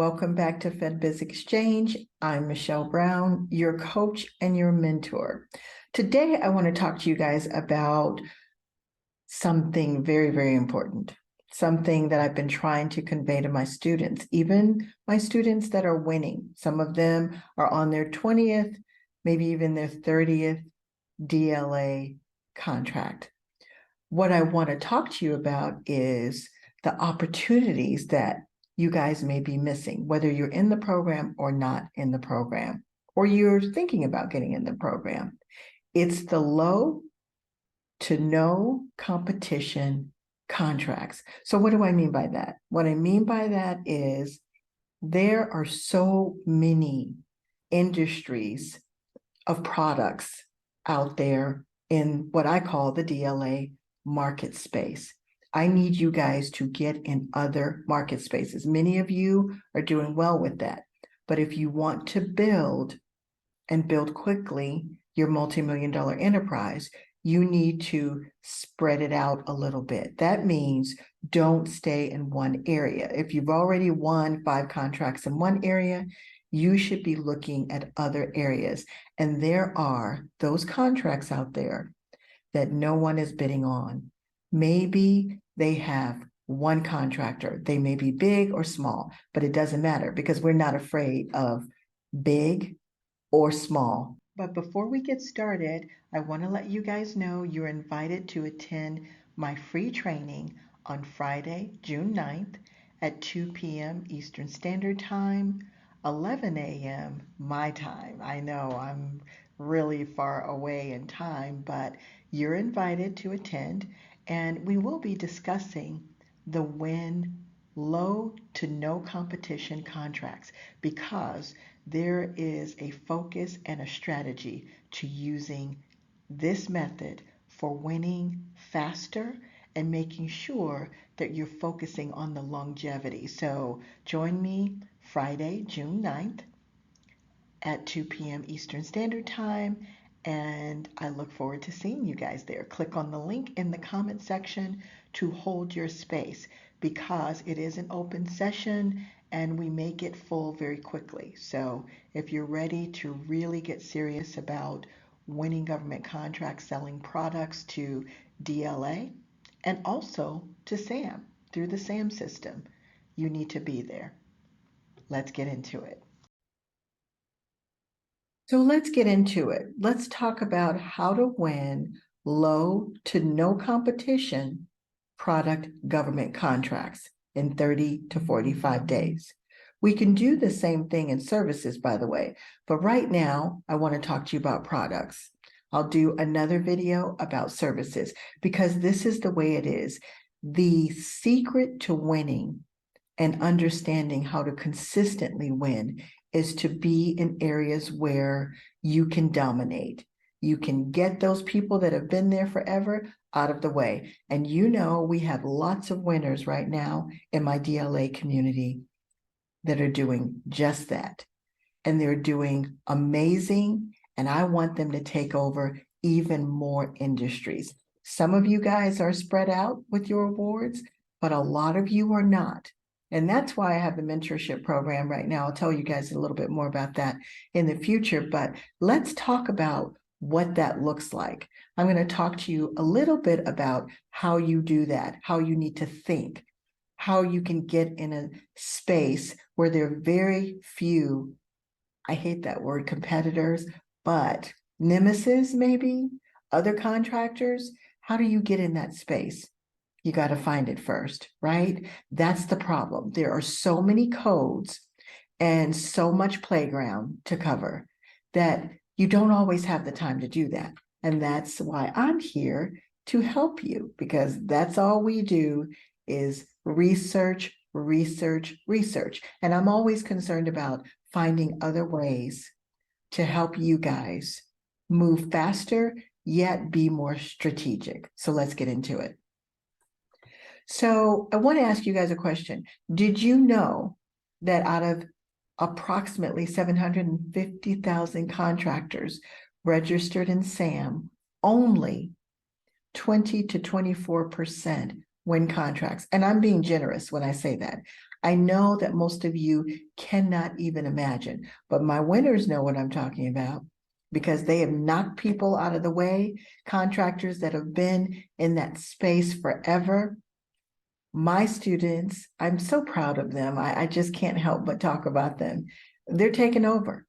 Welcome back to FedBiz Exchange. I'm Michelle Brown, your coach and your mentor. Today, I want to talk to you guys about something very, very important, something that I've been trying to convey to my students, even my students that are winning. Some of them are on their 20th, maybe even their 30th DLA contract. What I want to talk to you about is the opportunities that you guys may be missing, whether you're in the program or not in the program, or you're thinking about getting in the program. It's the low to no competition contracts. So what do I mean by that? What I mean by that is there are so many industries of products out there in what I call the DLA market space. I need you guys to get in other market spaces. Many of you are doing well with that. But if you want to build and build quickly your multi-million-dollar enterprise, you need to spread it out a little bit. That means don't stay in one area. If you've already won 5 contracts in one area, you should be looking at other areas. And there are those contracts out there that no one is bidding on. Maybe they have one contractor. They may be big or small, but it doesn't matter because we're not afraid of big or small. But before we get started, I want to let you guys know you're invited to attend my free training on Friday, June 9th at 2 p.m. Eastern Standard Time, 11 a.m. my time. I know I'm really far away in time, but you're invited to attend, and we will be discussing the win low to no competition contracts because there is a focus and a strategy to using this method for winning faster and making sure that you're focusing on the longevity. So join me Friday, June 9th at 2 p.m. Eastern Standard Time, and I look forward to seeing you guys there. Click on the link in the comment section to hold your space because it is an open session and we may get full very quickly. So if you're ready to really get serious about winning government contracts, selling products to DLA and also to SAM through the SAM system, you need to be there. Let's get into it. So let's get into it. Let's talk about how to win low to no competition product government contracts in 30 to 45 days. We can do the same thing in services, by the way, but right now I want to talk to you about products. I'll do another video about services because this is the way it is. The secret to winning and understanding how to consistently win is to be in areas where you can dominate. You can get those people that have been there forever out of the way. And you know, we have lots of winners right now in my DLA community that are doing just that. And they're doing amazing. And I want them to take over even more industries. Some of you guys are spread out with your awards, but a lot of you are not. And that's why I have the mentorship program right now. I'll tell you guys a little bit more about that in the future, but let's talk about what that looks like. I'm going to talk to you a little bit about how you do that, how you need to think, how you can get in a space where there are very few, I hate that word, competitors, but nemesis maybe, other contractors. How do you get in that space? You got to find it first, right? That's the problem. There are so many codes and so much playground to cover that you don't always have the time to do that. And that's why I'm here to help you, because that's all we do is research, research, research. And I'm always concerned about finding other ways to help you guys move faster, yet be more strategic. So let's get into it. So I want to ask you guys a question. Did you know that out of approximately 750,000 contractors registered in SAM, only 20 to 24% win contracts? And I'm being generous when I say that. I know that most of you cannot even imagine, but my winners know what I'm talking about because they have knocked people out of the way, contractors that have been in that space forever. My students, I'm so proud of them. I just can't help but talk about them. They're taking over.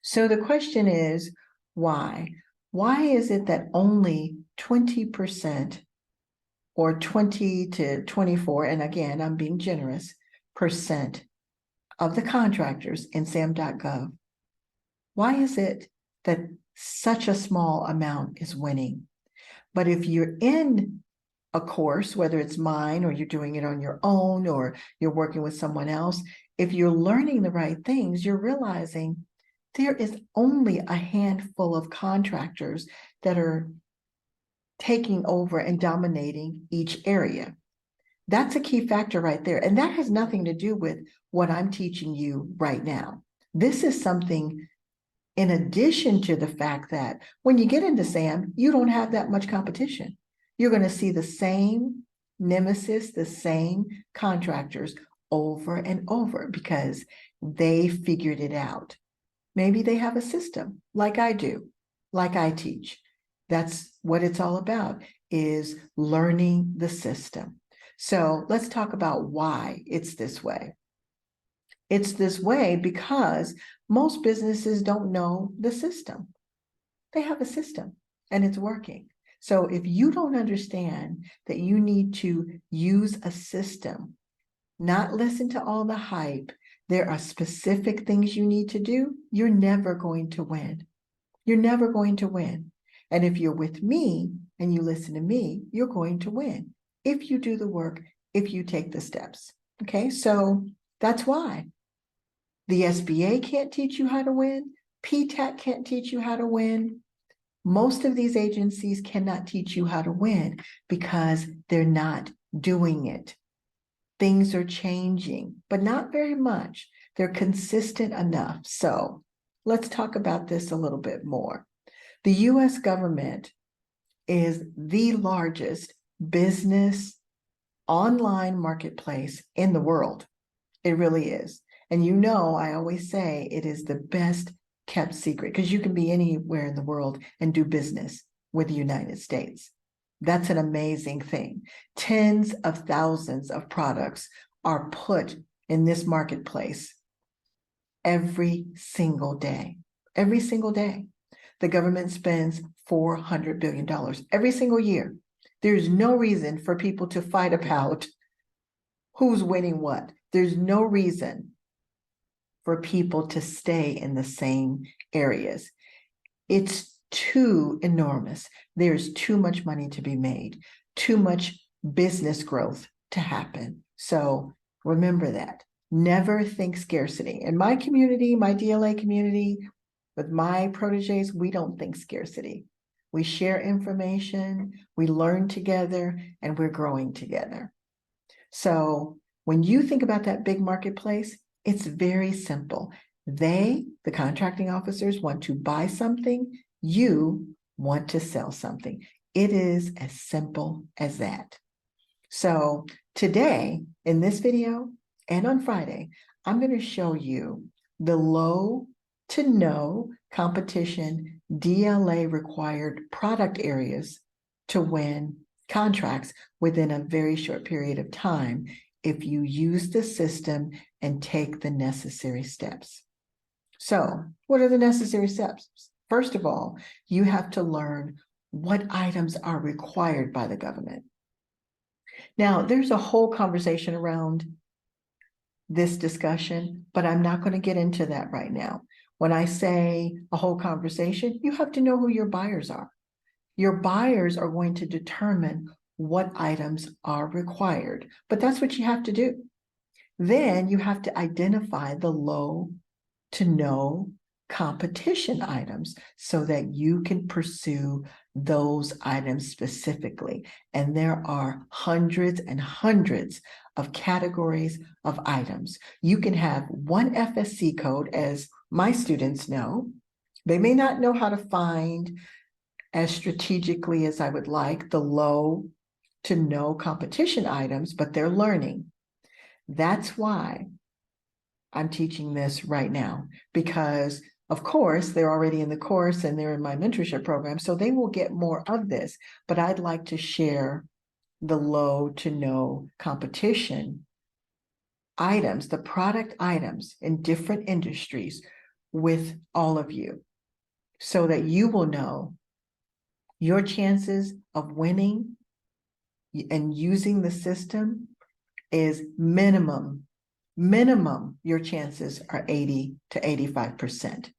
So the question is, why? Why is it that only 20% or 20 to 24, and again, I'm being generous, percent of the contractors in sam.gov, why is it that such a small amount is winning? But if you're in a course, whether it's mine or you're doing it on your own or you're working with someone else, if you're learning the right things, you're realizing there is only a handful of contractors that are taking over and dominating each area. That's a key factor right there. And that has nothing to do with what I'm teaching you right now. This is something in addition to the fact that when you get into SAM, you don't have that much competition. You're going to see the same nemesis, the same contractors over and over because they figured it out. Maybe they have a system like I do, like I teach. That's what it's all about, is learning the system. So let's talk about why it's this way. It's this way because most businesses don't know the system. They have a system and it's working. So if you don't understand that you need to use a system, not listen to all the hype, there are specific things you need to do, you're never going to win. You're never going to win. And if you're with me and you listen to me, you're going to win. If you do the work, if you take the steps. Okay, so that's why. The SBA can't teach you how to win. PTAC can't teach you how to win. Most of these agencies cannot teach you how to win because they're not doing it. Things are changing, but not very much. They're consistent enough. So let's talk about this a little bit more. The US government is the largest business online marketplace in the world. It really is. And you know, I always say it is the best kept secret because you can be anywhere in the world and do business with the United States. That's an amazing thing. Tens of thousands of products are put in this marketplace every single day. Every single day. The government spends $400 billion every single year. There's no reason for people to fight about who's winning what. There's no reason for people to stay in the same areas. It's too enormous. There's too much money to be made, too much business growth to happen. So remember that. Never think scarcity. In my community, my DLA community, with my proteges, we don't think scarcity. We share information, we learn together, and we're growing together. So when you think about that big marketplace, it's very simple. They, the contracting officers, want to buy something. You want to sell something. It is as simple as that. So today, in this video and on Friday, I'm going to show you the low to no competition DLA required product areas to win contracts within a very short period of time if you use the system and take the necessary steps. So, what are the necessary steps? First of all, you have to learn what items are required by the government. Now, there's a whole conversation around this discussion, but I'm not going to get into that right now. When I say a whole conversation, you have to know who your buyers are. Your buyers are going to determine what items are required, but that's what you have to do. Then you have to identify the low to no competition items so that you can pursue those items specifically. And there are hundreds and hundreds of categories of items. You can have one FSC code, as my students know. They may not know how to find as strategically as I would like the low to no competition items, but they're learning. That's why I'm teaching this right now, because of course they're already in the course and they're in my mentorship program, so they will get more of this, but I'd like to share the low to no competition items, the product items in different industries with all of you, so that you will know your chances of winning and using the system is minimum, your chances are 80 to 85%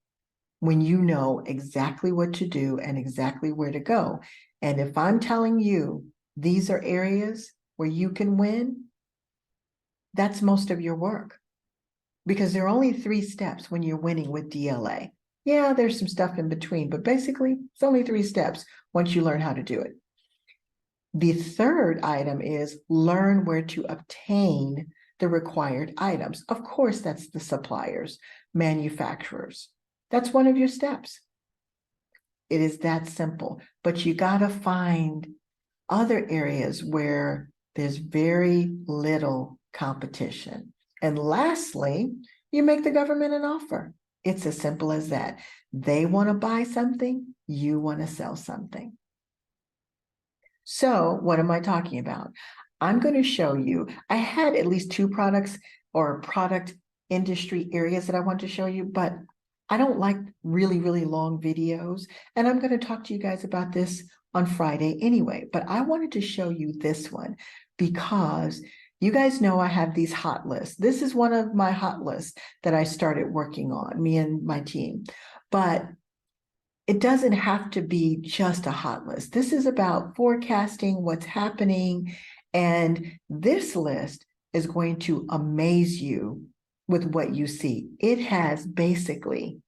when you know exactly what to do and exactly where to go. And if I'm telling you these are areas where you can win, that's most of your work, because there are only 3 steps when you're winning with DLA. Yeah, there's some stuff in between, but basically it's only 3 steps once you learn how to do it. The third item is learn where to obtain the required items. Of course, that's the suppliers, manufacturers. That's one of your steps. It is that simple, but you got to find other areas where there's very little competition. And lastly, you make the government an offer. It's as simple as that. They want to buy something, you want to sell something. So what am I talking about? I'm going to show you, I had at least 2 products or product industry areas that I want to show you, but I don't like really, really long videos. And I'm going to talk to you guys about this on Friday anyway, but I wanted to show you this one because you guys know I have these hot lists. This is one of my hot lists that I started working on, me and my team. But it doesn't have to be just a hot list. This is about forecasting what's happening. And this list is going to amaze you with what you see. It has basically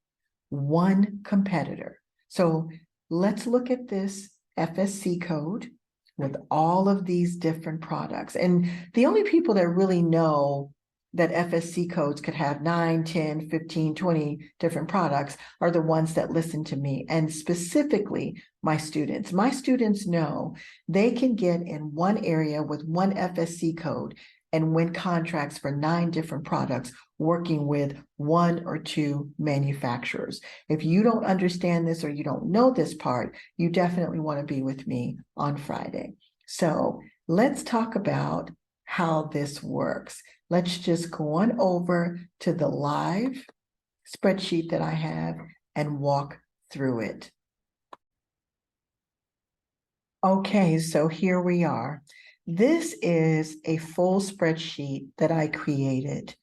one competitor. So let's look at this FSC code with all of these different products. And the only people that really know that FSC codes could have 9, 10, 15, 20 different products are the ones that listen to me, and specifically my students. My students know they can get in one area with one FSC code and win contracts for 9 different products working with 1 or 2 manufacturers. If you don't understand this or you don't know this part, you definitely want to be with me on Friday. So let's talk about how this works. Let's just go on over to the live spreadsheet that I have and walk through it. Okay, so here we are. This is a full spreadsheet that I created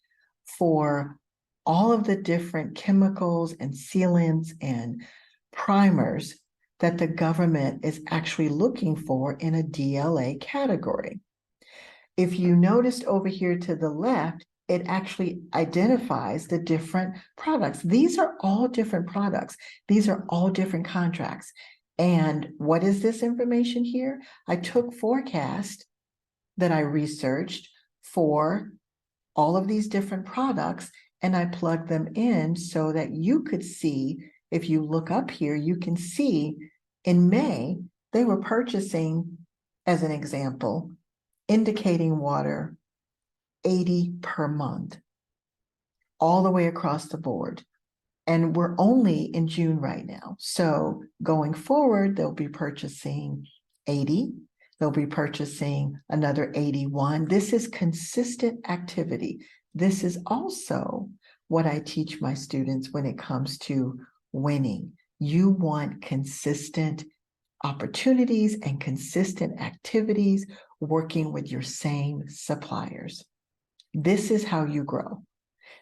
for all of the different chemicals and sealants and primers that the government is actually looking for in a DLA category. If you noticed over here to the left, it actually identifies the different products. These are all different products. These are all different contracts. And what is this information here? I took forecast that I researched for all of these different products and I plugged them in so that you could see, if you look up here, you can see in May, they were purchasing, as an example, indicating water, 80 per month, all the way across the board. And we're only in June right now. So going forward, they'll be purchasing 80. They'll be purchasing another 81. This is consistent activity. This is also what I teach my students when it comes to winning. You want consistent opportunities and consistent activities working with your same suppliers. This is how you grow.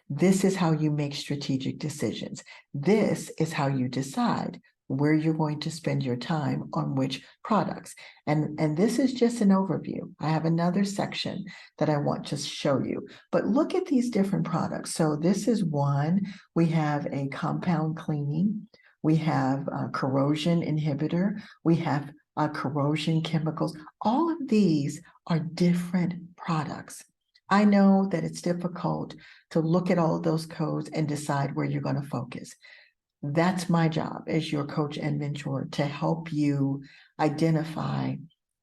This is how you make strategic decisions. This is how you decide where you're going to spend your time on which products. And this is just an overview. I have another section that I want to show you, but look at these different products. So this is one. We have a compound cleaning. We have a corrosion inhibitor. We have corrosion chemicals. All of these are different products. I know that it's difficult to look at all of those codes and decide where you're going to focus. That's my job as your coach and mentor, to help you identify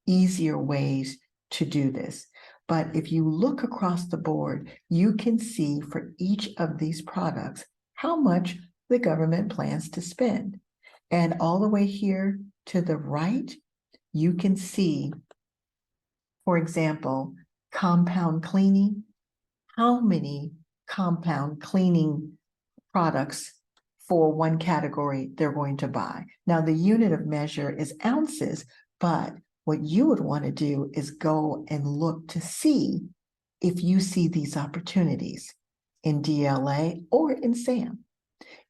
easier ways to do this. But if you look across the board, you can see for each of these products how much the government plans to spend. And all the way here to the right, you can see, for example, compound cleaning, how many compound cleaning products for one category they're going to buy. Now, the unit of measure is ounces, but what you would want to do is go and look to see if you see these opportunities in DLA or in SAM.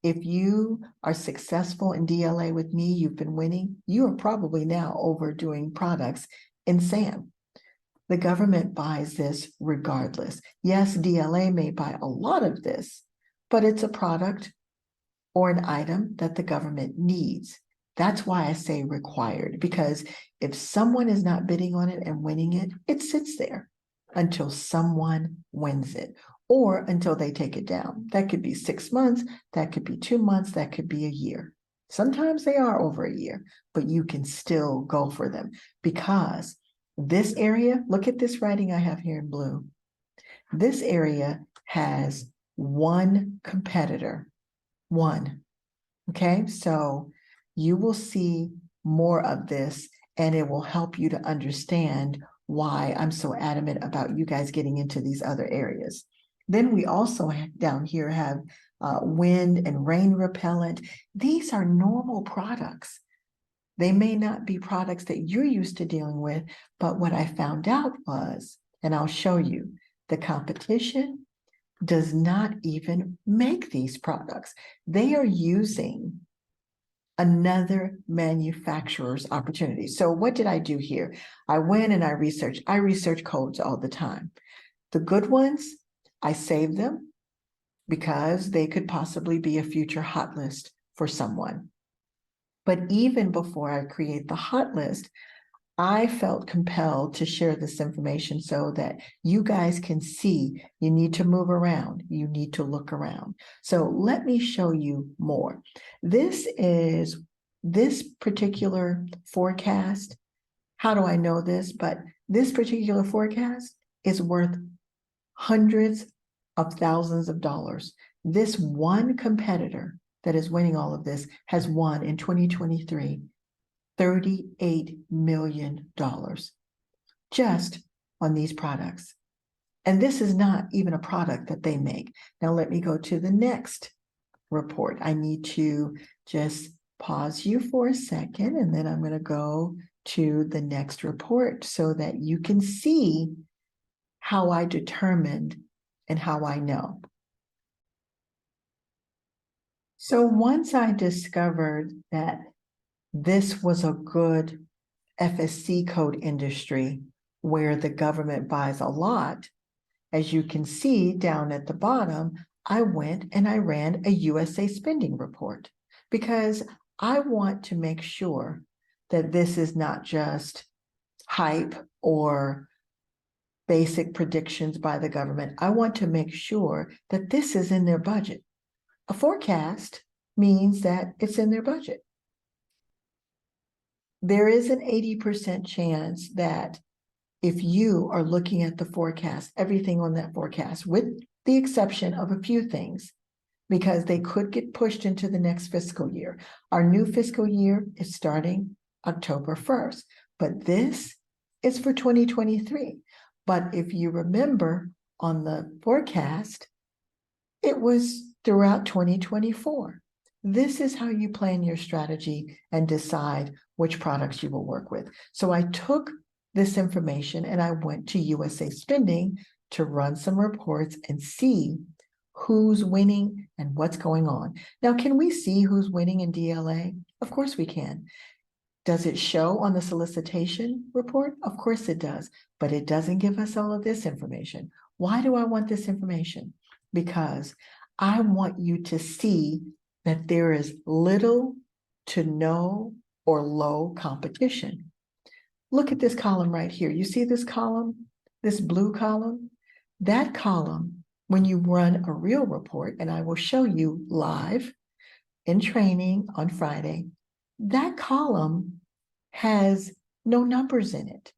If you are successful in DLA with me, you've been winning, you are probably now overdoing products in SAM. The government buys this regardless. Yes, DLA may buy a lot of this, but it's a product or an item that the government needs. That's why I say required, because if someone is not bidding on it and winning it, it sits there until someone wins it or until they take it down. That could be 6 months, that could be 2 months, that could be a year. Sometimes they are over a year, but you can still go for them because this area, look at this writing I have here in blue. This area has one competitor, one. Okay, so you will see more of this and it will help you to understand why I'm so adamant about you guys getting into these other areas. Then we also down here have wind and rain repellent. These are normal products. They may not be products that you're used to dealing with, but what I found out was, and I'll show you, the competition does not even make these products. They are using another manufacturer's opportunity. So what did I do here? I went and I research codes all the time. The good ones, I save them because they could possibly be a future hot list for someone. But even before I create the hot list, I felt compelled to share this information so that you guys can see you need to move around, you need to look around. So let me show you more. This particular forecast. How do I know this? But this particular forecast is worth hundreds of thousands of dollars. This one competitor that is winning all of this has won in 2023 $38 million just on these products. And this is not even a product that they make. Now let me go to the next report. I need to just pause you for a second, and then I'm going to go to the next report so that you can see how I determined and how I know. So once I discovered that this was a good FSC code industry where the government buys a lot, as you can see down at the bottom, I went and I ran a USA spending report because I want to make sure that this is not just hype or basic predictions by the government. I want to make sure that this is in their budget. A forecast means that it's in their budget. There is an 80% chance that if you are looking at the forecast, everything on that forecast, with the exception of a few things, because they could get pushed into the next fiscal year. Our new fiscal year is starting October 1st, but this is for 2023. But if you remember on the forecast, it was throughout 2024. This is how you plan your strategy and decide which products you will work with. So I took this information and I went to USA Spending to run some reports and see who's winning and what's going on. Now, can we see who's winning in DLA? Of course we can. Does it show on the solicitation report? Of course it does, but it doesn't give us all of this information. Why do I want this information? Because I want you to see that there is little to no or low competition. Look at this column right here. You see this column, this blue column? That column, when you run a real report, and I will show you live in training on Friday, that column has no numbers in it.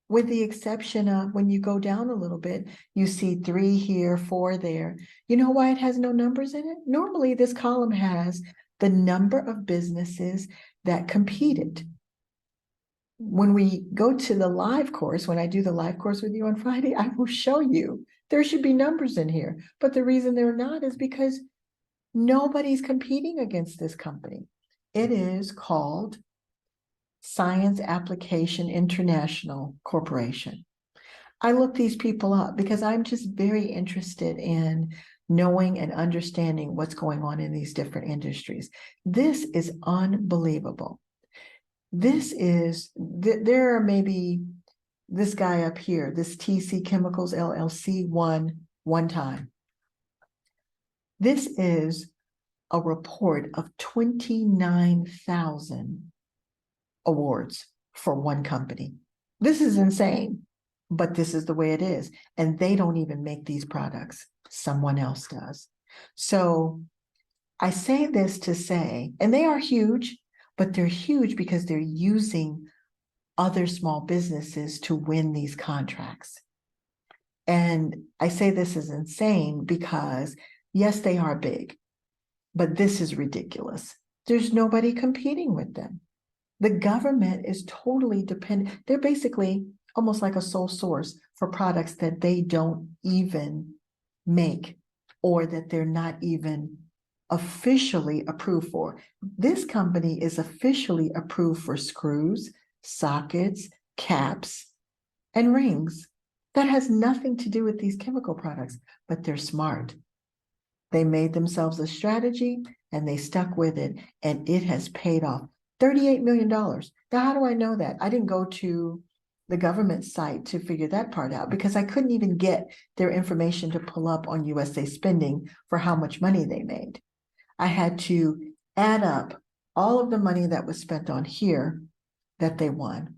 with the exception of when you go down a little bit, you see 3 here, 4 there. You know why it has no numbers in it? Normally, this column has the number of businesses that competed. When we go to the live course, when I do the live course with you on Friday, I will show you there should be numbers in here. But the reason they're not is because nobody's competing against this company. It is called Science Application International Corporation. I look these people up because I'm just very interested in knowing and understanding what's going on in these different industries. This is unbelievable. There are maybe this guy up here, this TC Chemicals LLC won one time. This is a report of 29,000 awards for one company. This is insane, but this is the way it is. And they don't even make these products. Someone else does. So I say this to say, and they are huge, but they're huge because they're using other small businesses to win these contracts. And I say this is insane because, yes, they are big, but this is ridiculous. There's nobody competing with them. The government is totally dependent. They're basically almost like a sole source for products that they don't even make or that they're not even officially approved for. This company is officially approved for screws, sockets, caps, and rings. That has nothing to do with these chemical products, but they're smart. They made themselves a strategy and they stuck with it, and it has paid off. $38 million. Now, how do I know that? I didn't go to the government site to figure that part out because I couldn't even get their information to pull up on USA Spending for how much money they made. I had to add up all of the money that was spent on here that they won.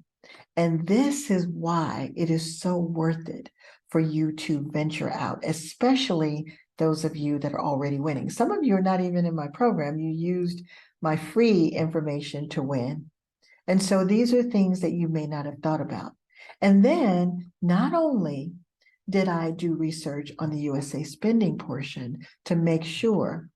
And this is why it is so worth it for you to venture out, especially those of you that are already winning. Some of you are not even in my program. You used my free information to win. And so these are things that you may not have thought about. And then not only did I do research on the USA Spending portion to make sure,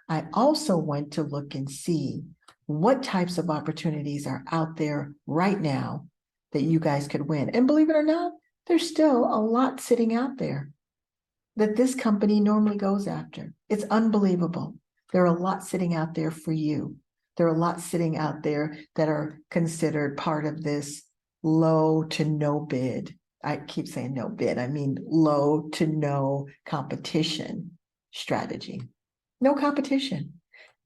I also went to look and see what types of opportunities are out there right now that you guys could win. And believe it or not, there's still a lot sitting out there that this company normally goes after. It's unbelievable. There are a lot sitting out there for you. There are a lot sitting out there that are considered part of this low to no bid. I keep saying no bid. I mean low to no competition strategy. No competition.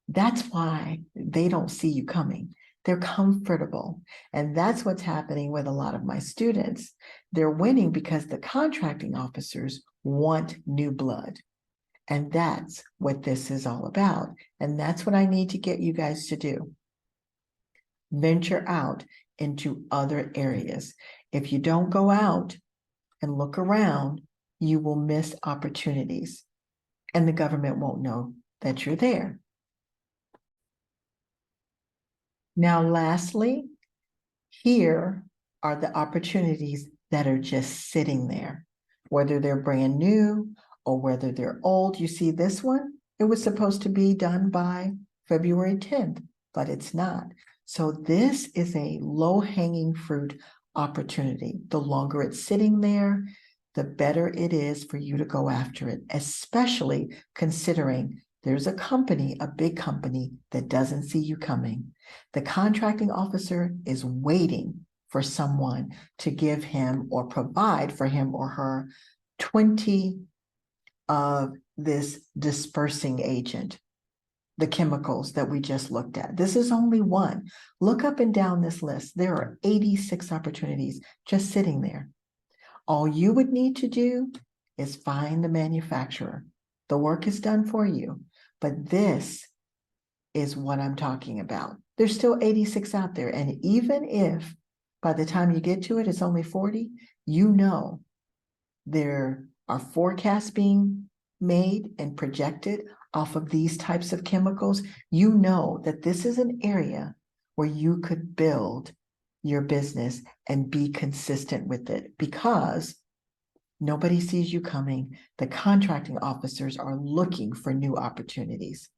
That's why they don't see you coming. They're comfortable. And that's what's happening with a lot of my students. They're winning because the contracting officers want new blood. And that's what this is all about. And that's what I need to get you guys to do. Venture out into other areas. If you don't go out and look around, you will miss opportunities. And the government won't know that you're there. Now, lastly, here are the opportunities that are just sitting there, whether they're brand new or whether they're old. You see this one? It was supposed to be done by February 10th, but it's not. So this is a low-hanging fruit opportunity. The longer it's sitting there, the better it is for you to go after it, especially considering there's a company, a big company, that doesn't see you coming. The contracting officer is waiting for someone to give him or provide for him or her 20 of this dispersing agent, the chemicals that we just looked at. This is only one. Look up and down this list. There are 86 opportunities just sitting there. All you would need to do is find the manufacturer. The work is done for you, but this is what I'm talking about. There's still 86 out there. And even if by the time you get to it, it's only 40, you know there are forecasts being made and projected off of these types of chemicals. You know that this is an area where you could build your business and be consistent with it, because nobody sees you coming. The contracting officers are looking for new opportunities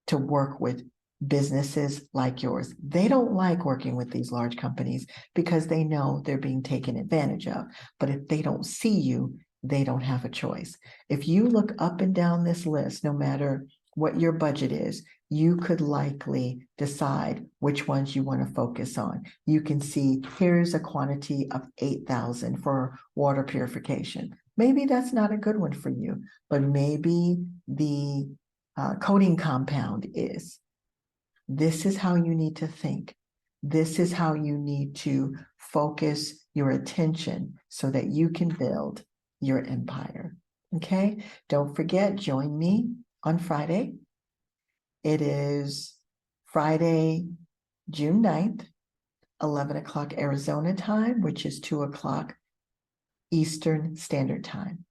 to work with businesses like yours. They don't like working with these large companies because they know they're being taken advantage of. But if they don't see you, they don't have a choice. If you look up and down this list, no matter what your budget is, you could likely decide which ones you want to focus on. You can see here's a quantity of 8,000 for water purification. Maybe that's not a good one for you, but maybe the coating compound is. This is how you need to think. This is how you need to focus your attention so that you can build your empire. Okay? Don't forget, join me on Friday. It is Friday, June 9th, 11 o'clock Arizona time, which is 2 o'clock Eastern Standard Time.